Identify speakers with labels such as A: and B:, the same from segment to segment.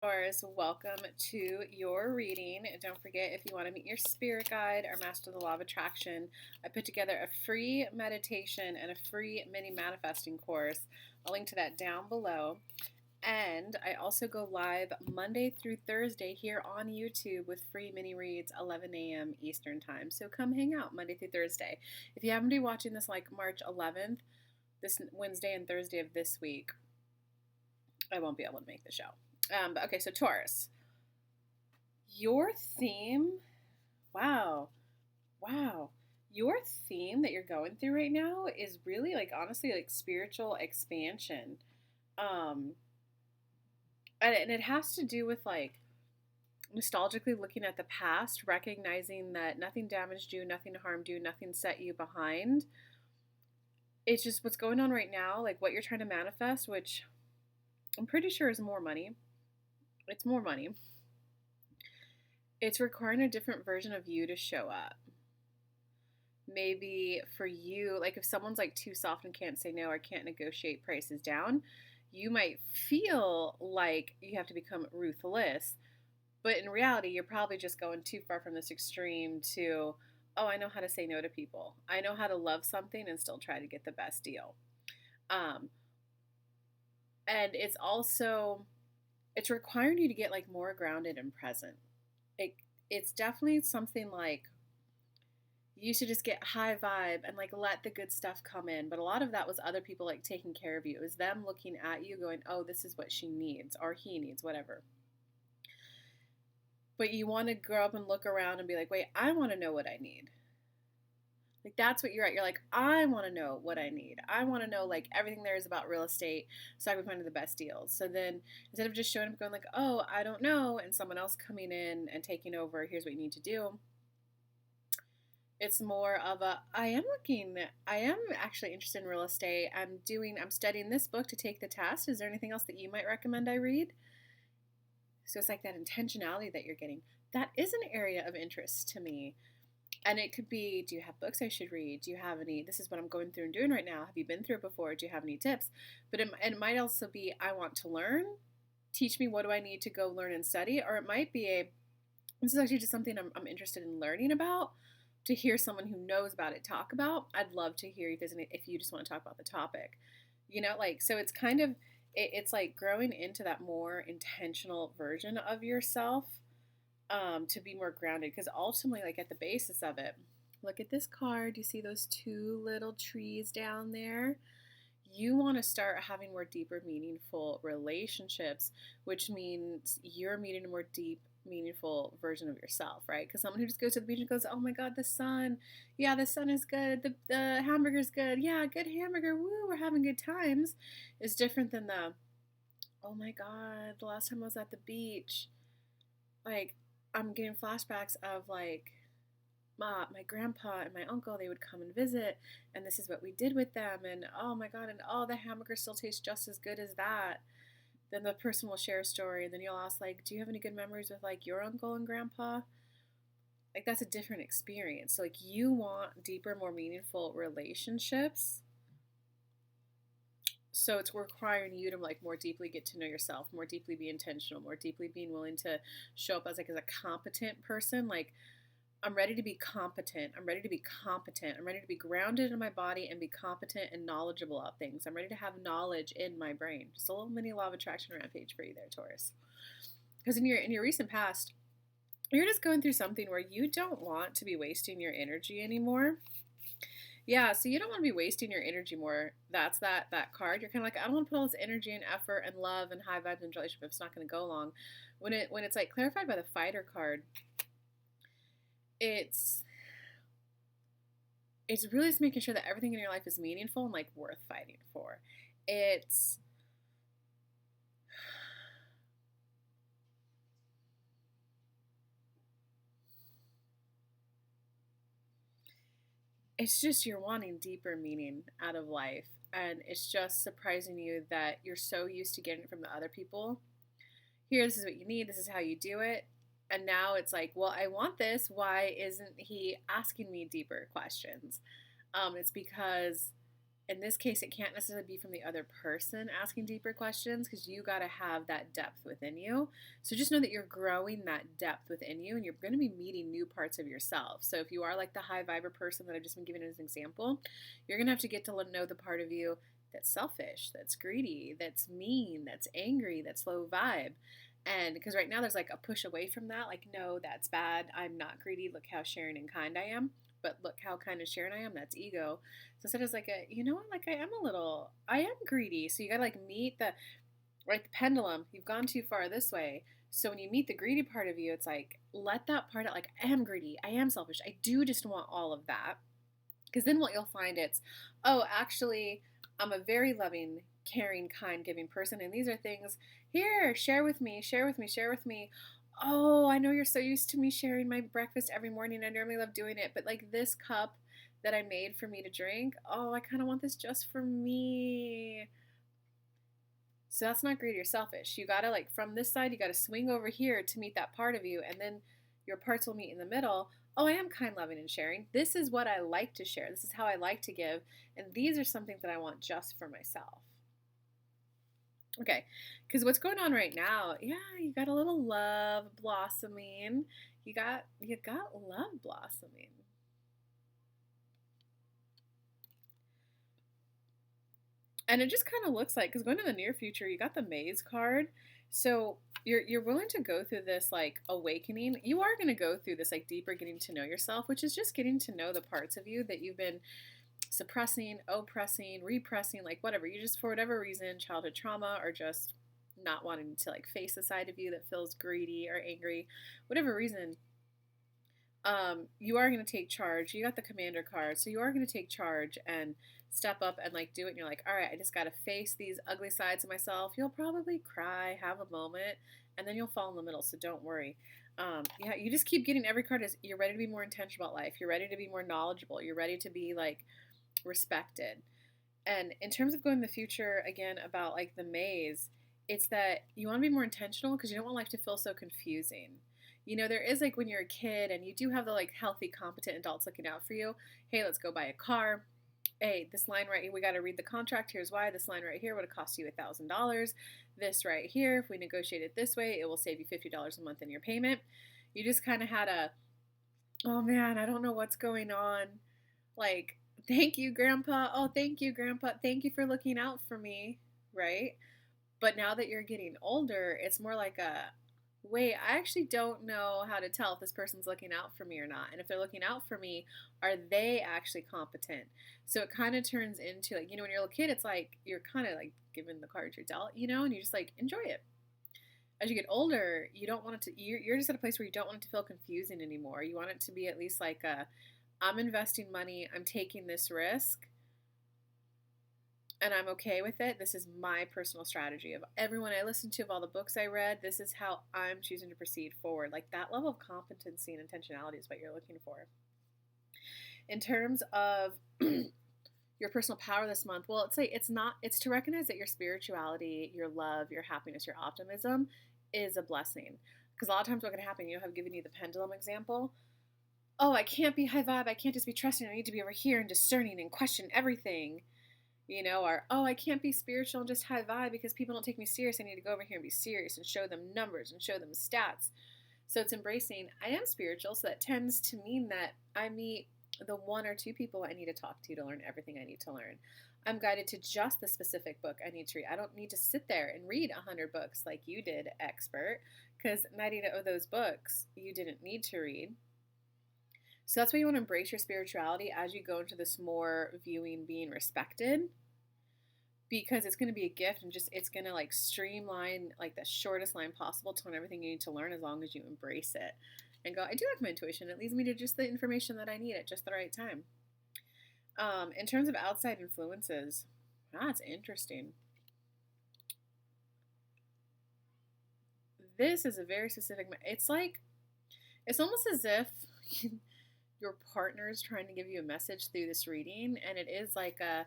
A: Taurus, welcome to your reading. Don't forget, if you want to meet your spirit guide or master the law of attraction, I put together a free meditation and a free mini manifesting course. I'll link to that down below. And I also go live Monday through Thursday here on YouTube with free mini reads, 11 a.m. Eastern Time. So come hang out Monday through Thursday. If you happen to be watching this like March 11th, this Wednesday and Thursday of this week, I won't be able to make the show. But okay, so Taurus, your theme, wow, your theme that you're going through right now is really like honestly like spiritual expansion, and it has to do with like nostalgically looking at the past, recognizing that nothing damaged you, nothing harmed you, nothing set you behind. It's just what's going on right now, like what you're trying to manifest, which I'm pretty sure is more money. It's more money. It's requiring a different version of you to show up. Maybe for you, like if someone's like too soft and can't say no or can't negotiate prices down, you might feel like you have to become ruthless. But in reality, you're probably just going too far from this extreme to, oh, I know how to say no to people. I know how to love something and still try to get the best deal. And it's also, it's requiring you to get like more grounded and present. It's definitely something like you used to just get high vibe and like let the good stuff come in. But a lot of that was other people like taking care of you. It was them looking at you going, oh, this is what she needs or he needs, whatever. But you want to grow up and look around and be like, wait, I want to know what I need. Like that's what you're at. You're like, I want to know what I need. I want to know like everything there is about real estate so I can find the best deals. So then instead of just showing up going like, oh, I don't know, and someone else coming in and taking over, here's what you need to do. It's more of a, I am actually interested in real estate. I'm studying this book to take the test. Is there anything else that you might recommend I read? So it's like that intentionality that you're getting. That is an area of interest to me. And it could be, do you have books I should read? Do you have any, this is what I'm going through and doing right now. Have you been through it before? Do you have any tips? But it might also be, I want to learn. Teach me, what do I need to go learn and study? Or it might be this is actually just something I'm interested in learning about, to hear someone who knows about it talk about. I'd love to hear if you just want to talk about the topic. Like, so it's kind of, it's like growing into that more intentional version of yourself. To be more grounded, because ultimately, like at the basis of it, look at this card. You see those two little trees down there? You want to start having more deeper, meaningful relationships, which means you're meeting a more deep, meaningful version of yourself, right? Because someone who just goes to the beach and goes, oh my God, the sun. Yeah, the sun is good. The hamburger's good. Yeah, good hamburger. Woo, we're having good times. Is different than the, oh my God, the last time I was at the beach. Like, I'm getting flashbacks of like my grandpa and my uncle. They would come and visit, and this is what we did with them. And oh my God, and oh, the hamburger still tastes just as good as that. Then the person will share a story, and then you'll ask like, do you have any good memories with like your uncle and grandpa? Like that's a different experience. So like you want deeper, more meaningful relationships. So it's requiring you to like more deeply get to know yourself, more deeply be intentional, more deeply being willing to show up as a competent person. Like, I'm ready to be competent. I'm ready to be competent. I'm ready to be grounded in my body and be competent and knowledgeable about things. I'm ready to have knowledge in my brain. Just a little mini law of attraction rampage for you there, Taurus. Because in your recent past, you're just going through something where you don't want to be wasting your energy anymore. Yeah, so you don't want to be wasting your energy more. That's that card. You're kind of like, I don't want to put all this energy and effort and love and high vibes and relationship if it's not going to go long. When it's like clarified by the fighter card, it's really just making sure that everything in your life is meaningful and like worth fighting for. It's just you're wanting deeper meaning out of life, and it's just surprising you that you're so used to getting it from the other people. Here, this is what you need, this is how you do it, and now it's like, well, I want this, why isn't he asking me deeper questions? It's because in this case, it can't necessarily be from the other person asking deeper questions because you got to have that depth within you. So just know that you're growing that depth within you and you're going to be meeting new parts of yourself. So if you are like the high viber person that I've just been giving as an example, you're going to have to get to know the part of you that's selfish, that's greedy, that's mean, that's angry, that's low vibe. And because right now there's like a push away from that, like, no, that's bad. I'm not greedy. Look how sharing and kind I am. But look how kind of sharing I am. That's ego. So instead it's like you know what, like I am greedy. So you gotta like meet the right the pendulum. You've gone too far this way. So when you meet the greedy part of you, it's like let that part out. Like I am greedy. I am selfish. I do just want all of that. Because then what you'll find it's, oh, actually, I'm a very loving, caring, kind, giving person. And these are things, here, share with me, share with me, share with me. Oh, I know you're so used to me sharing my breakfast every morning. I normally love doing it. But like this cup that I made for me to drink, oh, I kind of want this just for me. So that's not greedy or selfish. You got to like from this side, you got to swing over here to meet that part of you. And then your parts will meet in the middle. Oh, I am kind, loving, and sharing. This is what I like to share. This is how I like to give. And these are something that I want just for myself. Okay, because what's going on right now, yeah, you got a little love blossoming. You got love blossoming. And it just kind of looks like, because going in the near future, you got the maze card. So you're willing to go through this like awakening. You are going to go through this like deeper getting to know yourself, which is just getting to know the parts of you that you've been suppressing, oppressing, repressing, like whatever. You just, for whatever reason, childhood trauma or just not wanting to like face a side of you that feels greedy or angry, whatever reason, you are going to take charge. You got the commander card, so you are going to take charge and step up and like do it. And you're like, all right, I just got to face these ugly sides of myself. You'll probably cry, have a moment, and then you'll fall in the middle. So don't worry. Yeah, you just keep getting every card is you're ready to be more intentional about life. You're ready to be more knowledgeable. You're ready to be like respected. And in terms of going in the future, again, about like the maze, it's that you want to be more intentional because you don't want life to feel so confusing. You know, there is like when you're a kid and you do have the like healthy, competent adults looking out for you. Hey, let's go buy a car. Hey, this line right here, we got to read the contract. Here's why. This line right here would have cost you $1,000. This right here, if we negotiate it this way, it will save you $50 a month in your payment. You just kind of had a, oh man, I don't know what's going on. Like, thank you, Grandpa. Oh, thank you, Grandpa. Thank you for looking out for me. Right? But now that you're getting older, it's more like a, wait, I actually don't know how to tell if this person's looking out for me or not. And if they're looking out for me, are they actually competent? So it kind of turns into like, you know, when you're a little kid, it's like you're kind of like given the cards you're dealt, you know, and you just like enjoy it. As you get older, you don't want it to, you're just at a place where you don't want it to feel confusing anymore. You want it to be at least like a, I'm investing money, I'm taking this risk, and I'm okay with it. This is my personal strategy of everyone I listened to, of all the books I read. This is how I'm choosing to proceed forward. Like that level of competency and intentionality is what you're looking for. In terms of your personal power this month, well, it's to recognize that your spirituality, your love, your happiness, your optimism is a blessing. Because a lot of times what can happen, you know, I've given you the pendulum example. Oh, I can't be high vibe. I can't just be trusting. I need to be over here and discerning and question everything. You know, or, oh, I can't be spiritual and just high vibe because people don't take me serious. I need to go over here and be serious and show them numbers and show them stats. So it's embracing, I am spiritual, so that tends to mean that I meet the one or two people I need to talk to learn everything I need to learn. I'm guided to just the specific book I need to read. I don't need to sit there and read 100 books like you did, expert, because 90 of those books you didn't need to read. So that's why you want to embrace your spirituality as you go into this more viewing, being respected, because it's going to be a gift and just it's going to like streamline like the shortest line possible to learn everything you need to learn as long as you embrace it and go, I do like my intuition. It leads me to just the information that I need at just the right time. In terms of outside influences, that's interesting. This is a very specific, it's like, it's almost as if your partner is trying to give you a message through this reading, and it is like a,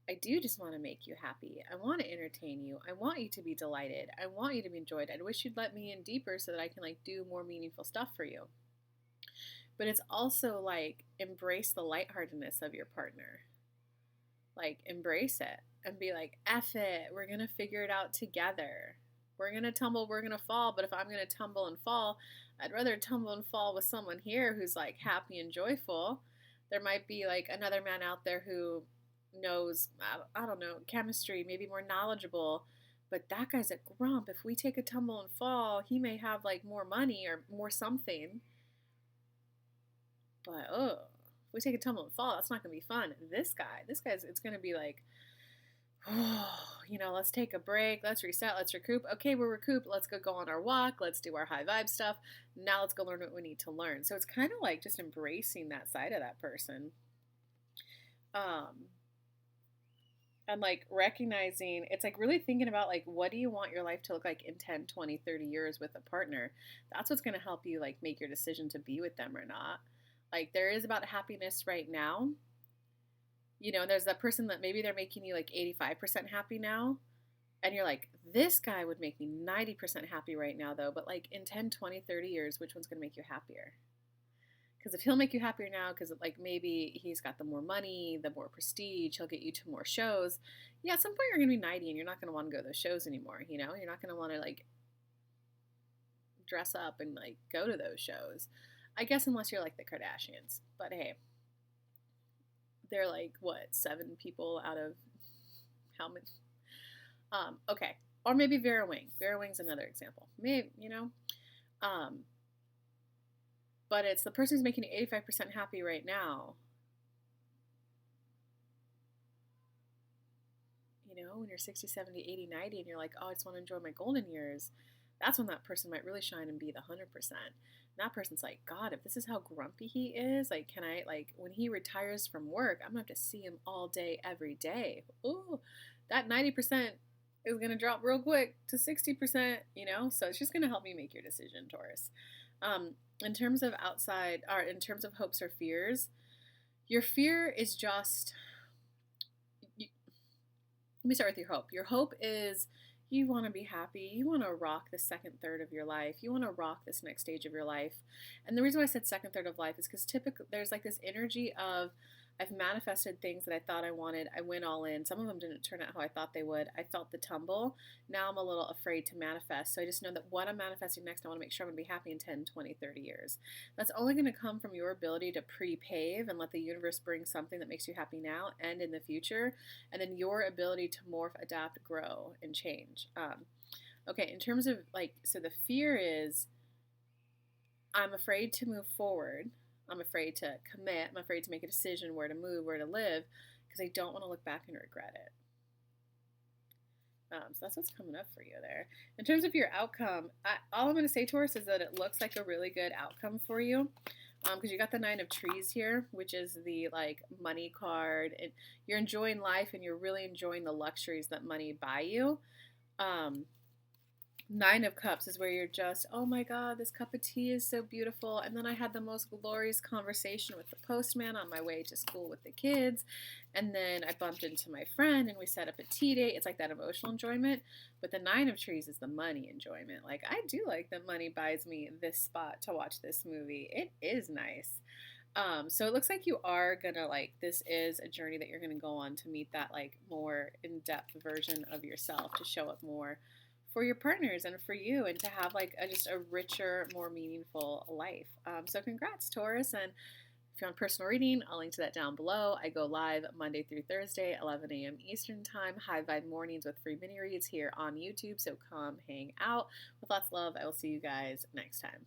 A: I do just want to make you happy. I want to entertain you. I want you to be delighted. I want you to be enjoyed. I wish you'd let me in deeper so that I can like do more meaningful stuff for you. But it's also like embrace the lightheartedness of your partner. Like, embrace it and be like, F it. We're going to figure it out together. We're going to tumble, we're going to fall. But if I'm going to tumble and fall, I'd rather tumble and fall with someone here who's like happy and joyful. There might be like another man out there who knows, I don't know, chemistry, maybe more knowledgeable. But that guy's a grump. If we take a tumble and fall, he may have like more money or more something. But oh, if we take a tumble and fall, that's not gonna be fun. This guy's, it's gonna be like, oh, let's take a break, let's reset, let's recoup. Okay, we're recouped. Let's go on our walk. Let's do our high vibe stuff. Now let's go learn what we need to learn. So it's kind of like just embracing that side of that person. And like recognizing, it's like really thinking about like, what do you want your life to look like in 10, 20, 30 years with a partner? That's what's going to help you like make your decision to be with them or not. Like, there is about happiness right now. There's that person that maybe they're making you like 85% happy now. And you're like, this guy would make me 90% happy right now, though. But like in 10, 20, 30 years, which one's going to make you happier? Because if he'll make you happier now, because like maybe he's got the more money, the more prestige, he'll get you to more shows. Yeah, at some point you're going to be 90 and you're not going to want to go to those shows anymore. You're not going to want to like dress up and like go to those shows. I guess unless you're like the Kardashians. But hey, they're like, what, 7 people out of how many? Okay. Or maybe Vera Wing. Vera Wing's another example. Maybe, but it's the person who's making you 85% happy right now. When you're 60, 70, 80, 90, and you're like, oh, I just want to enjoy my golden years. That's when that person might really shine and be the 100%. And that person's like, God, if this is how grumpy he is, like, can I, like, when he retires from work, I'm going to have to see him all day, every day. Ooh, that 90% is going to drop real quick to 60%, So it's just going to help me make your decision, Taurus. In terms of in terms of hopes or fears, your fear is just, let me start with your hope. Your hope is you want to be happy. You want to rock the second third of your life. You want to rock this next stage of your life. And the reason why I said second third of life is because typically there's like this energy of, I've manifested things that I thought I wanted. I went all in. Some of them didn't turn out how I thought they would. I felt the tumble. Now I'm a little afraid to manifest. So I just know that what I'm manifesting next, I want to make sure I'm going to be happy in 10, 20, 30 years. That's only going to come from your ability to pre-pave and let the universe bring something that makes you happy now and in the future. And then your ability to morph, adapt, grow, and change. Okay, in terms of like, so the fear is, I'm afraid to move forward. I'm afraid to commit. I'm afraid to make a decision where to move, where to live, because I don't want to look back and regret it. So that's what's coming up for you there. In terms of your outcome, all I'm going to say, Taurus, is that it looks like a really good outcome for you. Because you got the 9 of Trees here, which is the like money card. And you're enjoying life and you're really enjoying the luxuries that money buy you. 9 of Cups is where you're just, oh my God, this cup of tea is so beautiful. And then I had the most glorious conversation with the postman on my way to school with the kids. And then I bumped into my friend and we set up a tea date. It's like that emotional enjoyment. But the 9 of Trees is the money enjoyment. Like, I do like that money buys me this spot to watch this movie. It is nice. So it looks like you are gonna like, this is a journey that you're gonna go on to meet that like more in-depth version of yourself, to show up more for your partners and for you, and to have like just a richer, more meaningful life. So congrats, Taurus. And if you want personal reading, I'll link to that down below. I go live Monday through Thursday, 11 a.m. Eastern time, high vibe mornings with free mini reads here on YouTube. So come hang out. With lots of love, I will see you guys next time.